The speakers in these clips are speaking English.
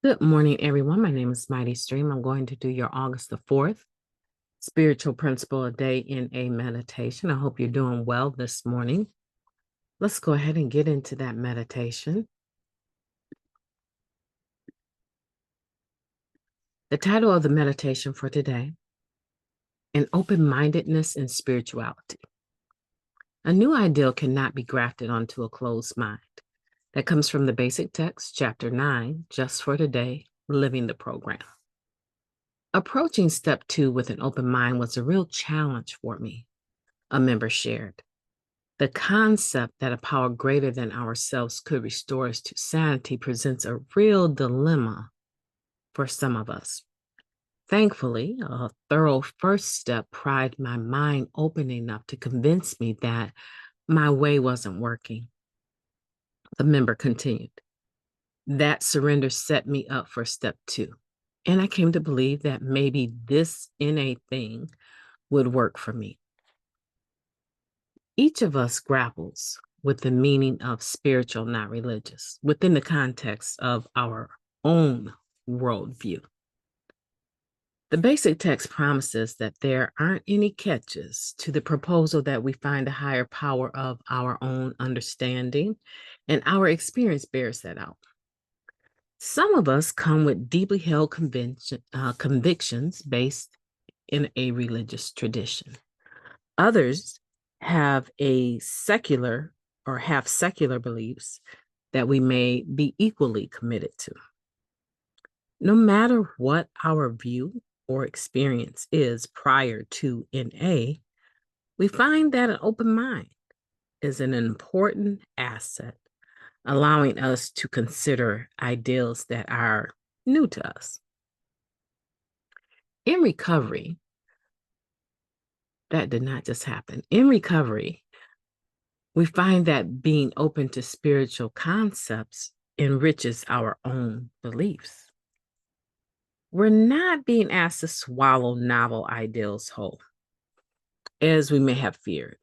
Good morning, everyone. My name is MightyStream. I'm going to do your August the 4th spiritual principle a day in a meditation. I hope you're doing well this morning. Let's go ahead and get into that meditation. The title of the meditation for today, An Open-Mindedness and Spirituality. A new ideal cannot be grafted onto a closed mind. That comes from the basic text, chapter 9, just for today, living the program. Approaching step 2 with an open mind was a real challenge for me, a member shared. The concept that a power greater than ourselves could restore us to sanity presents a real dilemma for some of us. Thankfully, a thorough first step pried my mind open enough to convince me that my way wasn't working. The member continued. That surrender set me up for step 2. And I came to believe that maybe this innate thing would work for me. Each of us grapples with the meaning of spiritual, not religious, within the context of our own worldview. The basic text promises that there aren't any catches to the proposal that we find a higher power of our own understanding, and our experience bears that out. Some of us come with deeply held convictions based in a religious tradition. Others have a secular or have secular beliefs that we may be equally committed to. No matter what our view or experience is prior to NA, we find that an open mind is an important asset, allowing us to consider ideals that are new to us. In recovery, that did not just happen. In recovery, we find that being open to spiritual concepts enriches our own beliefs. We're not being asked to swallow novel ideals whole, as we may have feared,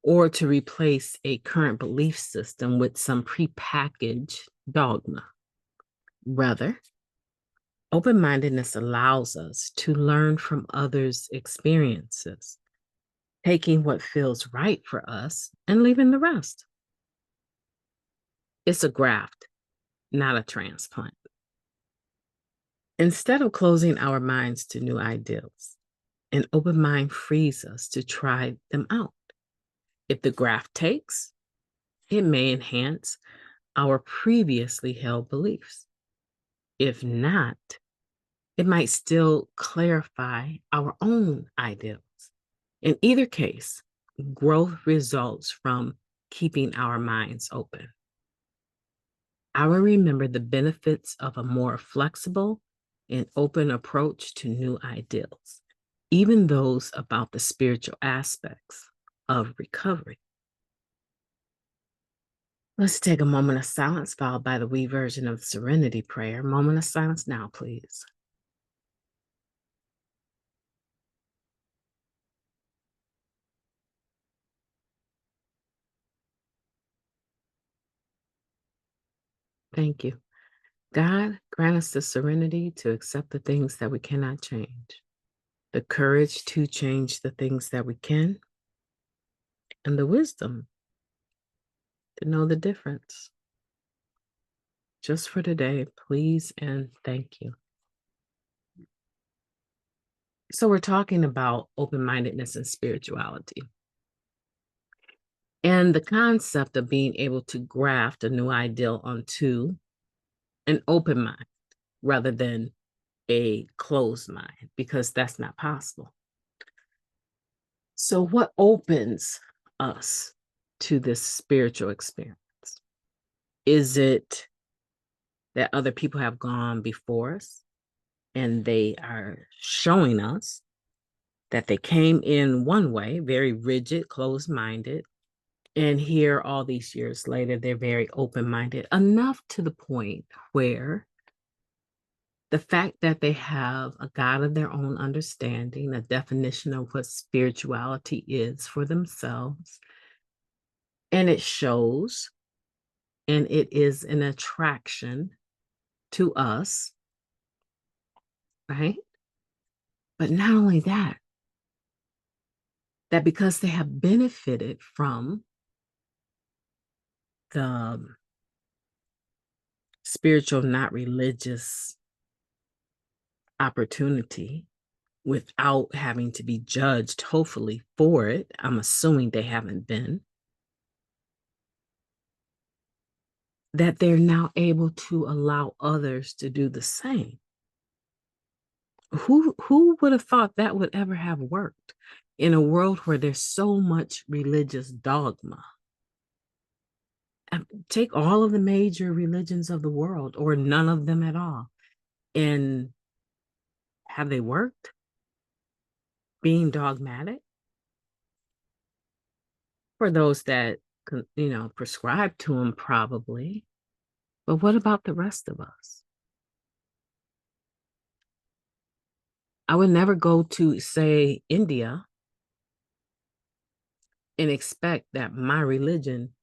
or to replace a current belief system with some prepackaged dogma. Rather, open-mindedness allows us to learn from others' experiences, taking what feels right for us and leaving the rest. It's a graft, not a transplant. Instead of closing our minds to new ideals, an open mind frees us to try them out. If the graft takes, it may enhance our previously held beliefs. If not, it might still clarify our own ideals. In either case, growth results from keeping our minds open. I will remember the benefits of a more flexible and open approach to new ideals, even those about the spiritual aspects of recovery. Let's take a moment of silence, followed by the we version of the Serenity Prayer. Moment of silence now, please. Thank you. God, grant us the serenity to accept the things that we cannot change, the courage to change the things that we can, and the wisdom to know the difference. Just for today, please and thank you. So we're talking about open-mindedness and spirituality. And the concept of being able to graft a new ideal onto an open mind rather than a closed mind, because that's not possible. So what opens us to this spiritual experience? Is it that other people have gone before us and they are showing us that they came in one way, very rigid, closed-minded, and here all these years later, they're very open-minded, enough to the point where the fact that they have a God of their own understanding, a definition of what spirituality is for themselves, and it shows, and it is an attraction to us, right? But not only that, that because they have benefited from the spiritual, not religious opportunity without having to be judged, hopefully, for it. I'm assuming they haven't been. That they're now able to allow others to do the same. Who would have thought that would ever have worked in a world where there's so much religious dogma? Take all of the major religions of the world, or none of them at all, and have they worked? Being dogmatic? For those that, prescribe to them, probably. But what about the rest of us? I would never go to, say, India and expect that my religion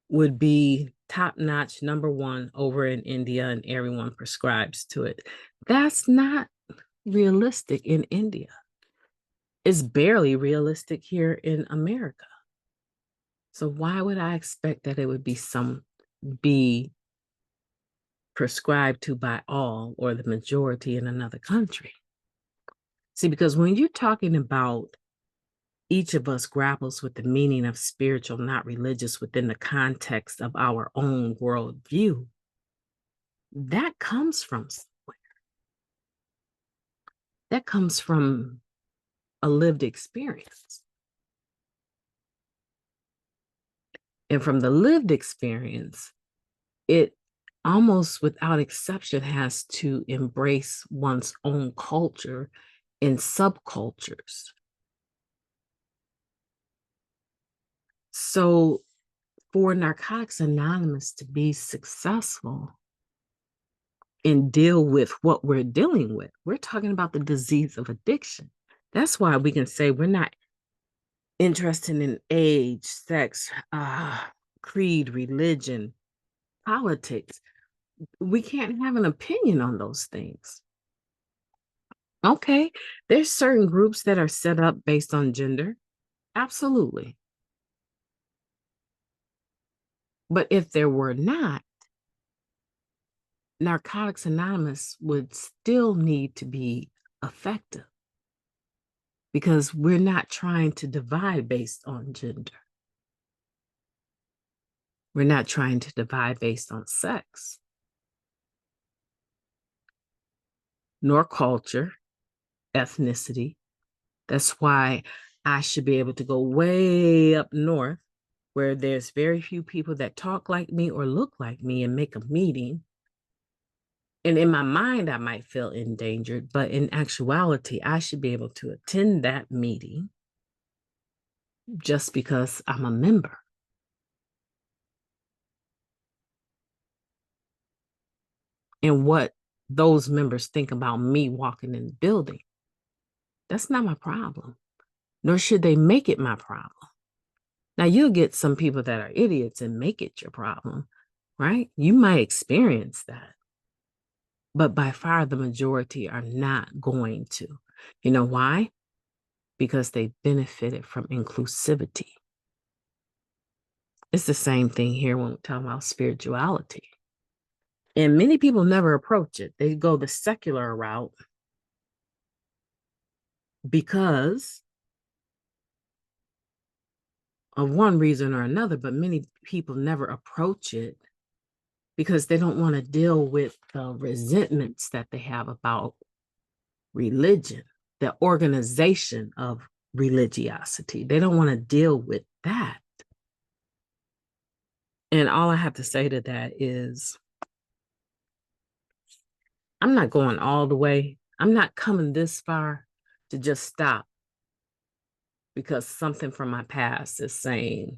would be top-notch, number one over in India, and everyone prescribes to it. That's not realistic in India. It's barely realistic here in America. So why would I expect that it would be prescribed to by all or the majority in another country? See, because when you're talking about each of us grapples with the meaning of spiritual, not religious, within the context of our own worldview, that comes from somewhere. That comes from a lived experience. And from the lived experience, it almost without exception has to embrace one's own culture and subcultures. So for Narcotics Anonymous to be successful and deal with what we're dealing with, we're talking about the disease of addiction. That's why we can say we're not interested in age, sex, creed, religion, politics. We can't have an opinion on those things. Okay, there's certain groups that are set up based on gender. Absolutely. But if there were not, Narcotics Anonymous would still need to be effective because we're not trying to divide based on gender. We're not trying to divide based on sex, nor culture, ethnicity. That's why I should be able to go way up north where there's very few people that talk like me or look like me and make a meeting. And in my mind, I might feel endangered, but in actuality, I should be able to attend that meeting just because I'm a member. And what those members think about me walking in the building, that's not my problem, nor should they make it my problem. Now, you'll get some people that are idiots and make it your problem, right? You might experience that. But by far, the majority are not going to. You know why? Because they benefited from inclusivity. It's the same thing here when we talk about spirituality. And many people never approach it. They go the secular route because of one reason or another, but many people never approach it because they don't want to deal with the resentments that they have about religion, the organization of religiosity. They don't want to deal with that. And all I have to say to that is, I'm not going all the way. I'm not coming this far to just stop because something from my past is saying,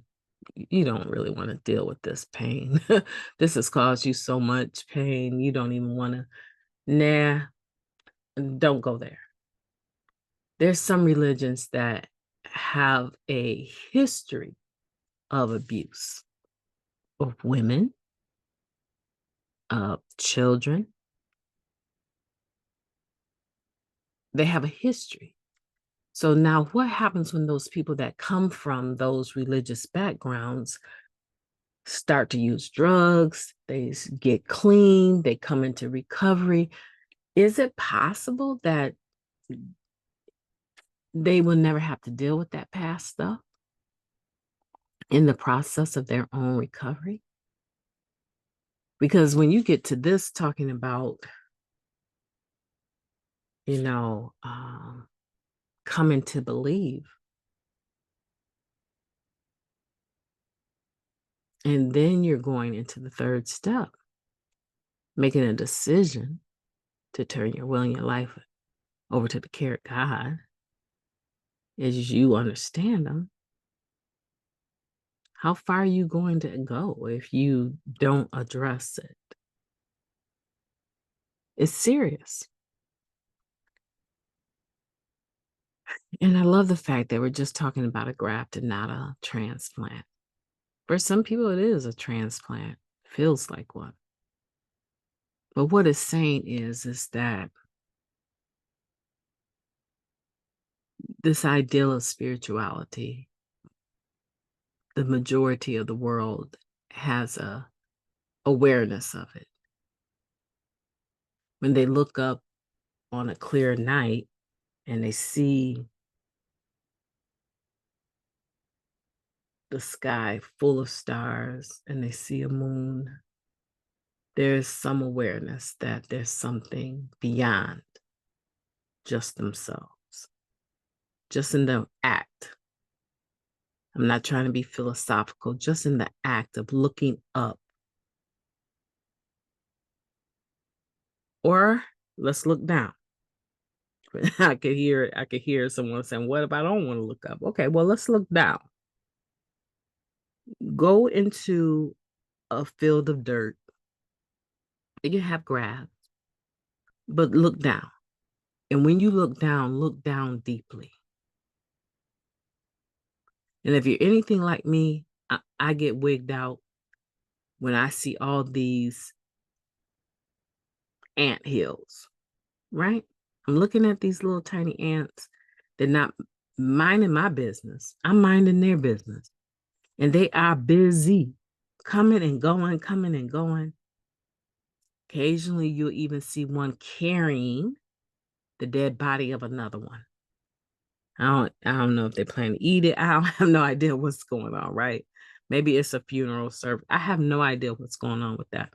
you don't really want to deal with this pain. This has caused you so much pain. You don't even want to, nah, don't go there. There's some religions that have a history of abuse of women, of children, They have a history. So now what happens when those people that come from those religious backgrounds start to use drugs, they get clean, they come into recovery? Is it possible that they will never have to deal with that past stuff in the process of their own recovery? Because when you get to this talking about, coming to believe, and then you're going into the third step, making a decision to turn your will and your life over to the care of God as you understand them. How far are you going to go if you don't address it? It's serious. And I love the fact that we're just talking about a graft and not a transplant. For some people, it is a transplant. Feels like one. But what it's saying is that this ideal of spirituality, the majority of the world has a awareness of it. When they look up on a clear night and they see the sky full of stars and they see a moon, there's some awareness that there's something beyond just themselves, just in the act. I'm not trying to be philosophical, just in the act of looking up. Or let's look down. I could hear someone saying, what if I don't want to look up? Okay, well, let's look down. Go into a field of dirt. You have grass, but look down. And when you look down deeply. And if you're anything like me, I get wigged out when I see all these ant hills, right? I'm looking at these little tiny ants. They're not minding my business. I'm minding their business. And they are busy coming and going, coming and going. Occasionally, you'll even see one carrying the dead body of another one. I don't know if they plan to eat it. I have no idea what's going on, right? Maybe it's a funeral service. I have no idea what's going on with that.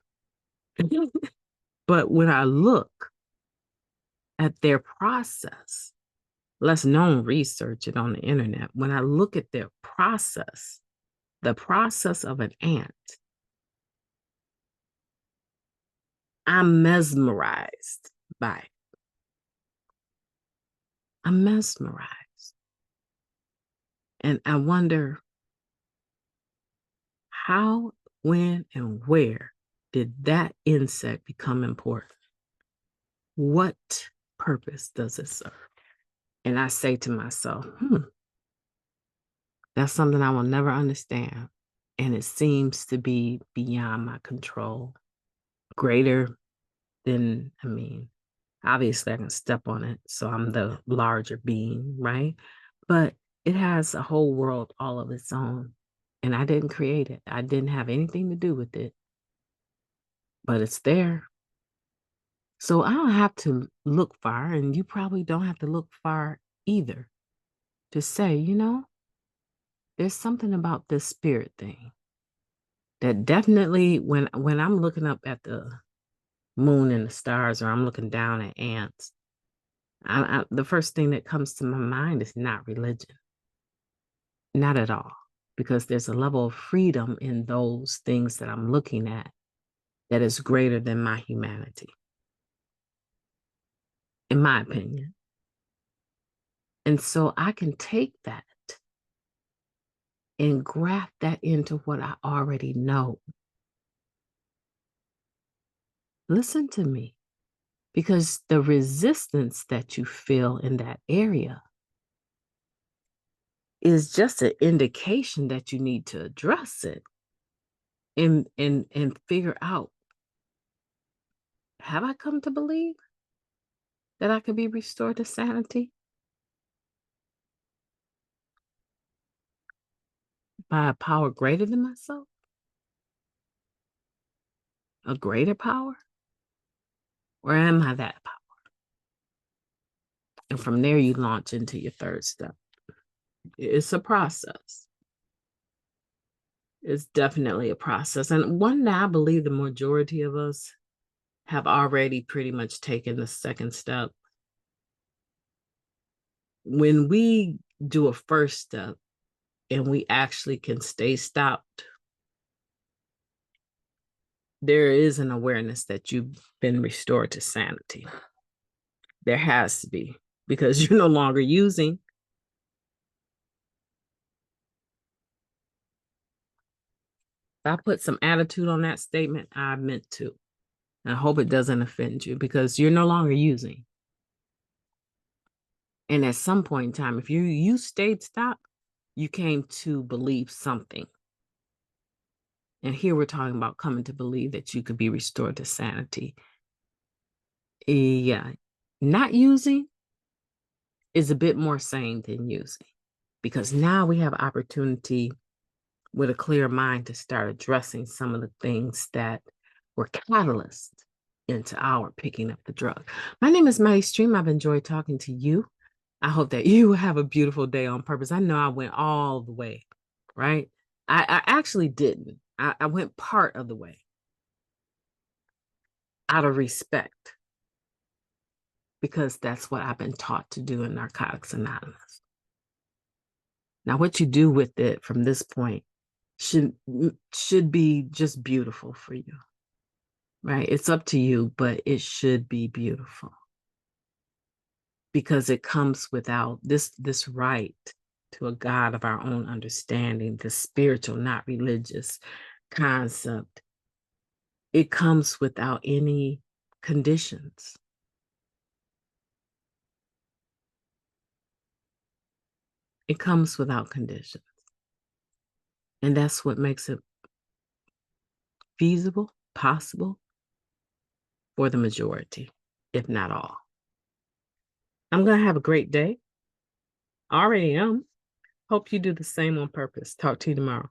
But when I look at their process, less known, research it on the internet. When I look at their process, the process of an ant, I'm mesmerized by it. I'm mesmerized. And I wonder how, when, and where did that insect become important? What purpose does it serve? And I say to myself, that's something I will never understand. And it seems to be beyond my control, greater than, obviously I can step on it. So I'm the larger being, right? But it has a whole world all of its own. And I didn't create it. I didn't have anything to do with it. But it's there. So I don't have to look far, and you probably don't have to look far either to say, there's something about this spirit thing that definitely when I'm looking up at the moon and the stars, or I'm looking down at ants, the first thing that comes to my mind is not religion. Not at all. Because there's a level of freedom in those things that I'm looking at that is greater than my humanity, in my opinion. And so I can take that and graft that into what I already know. Listen to me, because the resistance that you feel in that area is just an indication that you need to address it and figure out, have I come to believe that I could be restored to sanity? By a power greater than myself? A greater power? Or am I that power? And from there, you launch into your third step. It's a process. It's definitely a process. And one that I believe the majority of us have already pretty much taken the second step. When we do a first step and we actually can stay stopped, there is an awareness that you've been restored to sanity. There has to be, because you're no longer using. If I put some attitude on that statement, I meant to. And I hope it doesn't offend you, because you're no longer using. And at some point in time, if you stayed stopped, you came to believe something. And here we're talking about coming to believe that you could be restored to sanity. Yeah. Not using is a bit more sane than using, because now we have opportunity with a clear mind to start addressing some of the things that were catalysts into our picking up the drug. My name is MightyStream. I've enjoyed talking to you. I hope that you have a beautiful day on purpose. I know I went all the way, right? I actually didn't. I went part of the way out of respect, because that's what I've been taught to do in Narcotics Anonymous. Now, what you do with it from this point should be just beautiful for you, right? It's up to you, but it should be beautiful, because it comes without this right to a God of our own understanding, the spiritual, not religious concept. It comes without any conditions. It comes without conditions. And that's what makes it feasible, possible for the majority, if not all. I'm going to have a great day. Already am. Hope you do the same on purpose. Talk to you tomorrow.